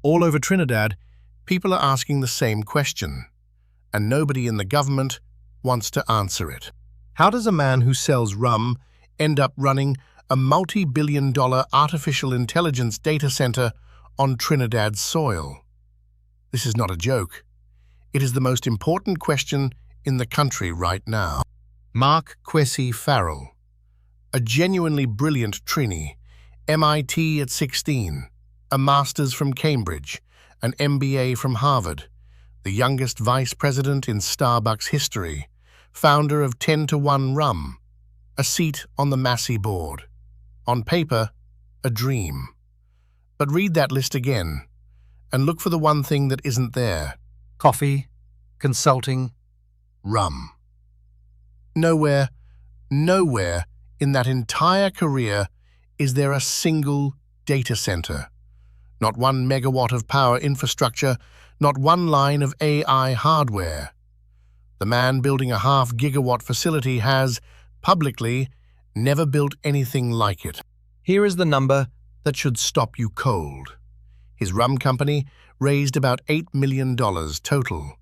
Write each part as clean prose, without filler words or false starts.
All over Trinidad, people are asking the same question, and nobody in the government wants to answer it. How does a man who sells rum end up running a multi-billion-dollar artificial intelligence data center on Trinidad's soil? This is not a joke. It is the most important question in the country right now. Marc-Kwesi Farrell, a genuinely brilliant Trini, MIT at 16, a master's from Cambridge, an MBA from Harvard, the youngest vice president in Starbucks history, founder of 10-to-1 Rum, a seat on the Massey board. On paper, a dream. But read that list again, and look for the one thing that isn't there. Coffee, consulting, Rum. Nowhere in that entire career is there a single data center. Not 1 megawatt of power infrastructure, not one line of AI hardware. The man building a half-gigawatt facility has, publicly, never built anything like it. Here is the number that should stop you cold. His rum company raised about $8 million total.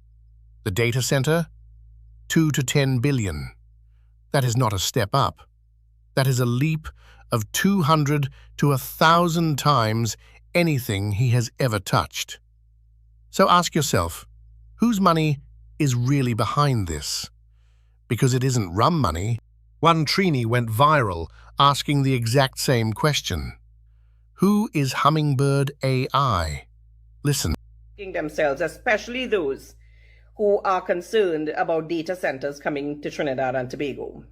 The data center? 2 to 10 billion. That is not a step up. That is a leap of 200 to 1,000 times anything he has ever touched. So ask yourself, whose money is really behind this? Because it isn't rum money. One Trini went viral asking the exact same question. Who is Hummingbird AI? Listen. Themselves, especially those who are concerned about data centers coming to Trinidad and Tobago.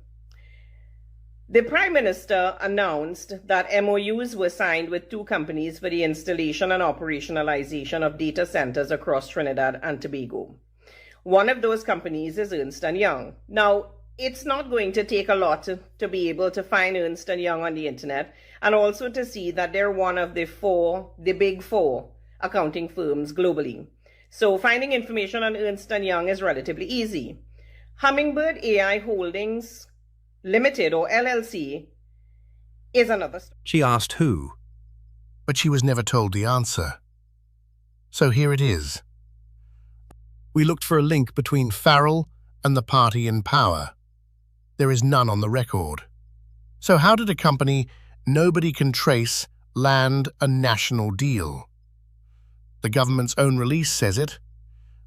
The Prime Minister announced that MOUs were signed with 2 companies for the installation and operationalization of data centers across Trinidad and Tobago. One of those companies is Ernst & Young. Now, it's not going to take a lot to be able to find Ernst & Young on the internet, and also to see that they're one of the big four accounting firms globally. So finding information on Ernst & Young is relatively easy. Hummingbird AI Holdings Limited, or LLC, is another story. She asked who, but she was never told the answer. So here it is. We looked for a link between Farrell and the party in power. There is none on the record. So how did a company nobody can trace land a national deal? The government's own release says it.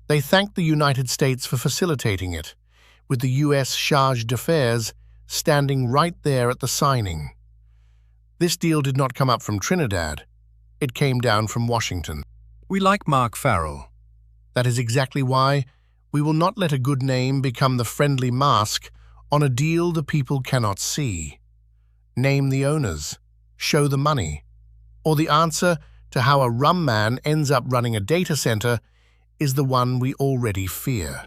They thanked the United States for facilitating it, with the U.S. Charge d'Affaires standing right there at the signing. This deal did not come up from Trinidad. It came down from Washington. We like Marc Farrell. That is exactly why we will not let a good name become the friendly mask on a deal the people cannot see. Name the owners, show the money, or the answer to how a rum man ends up running a data center is the one we already fear.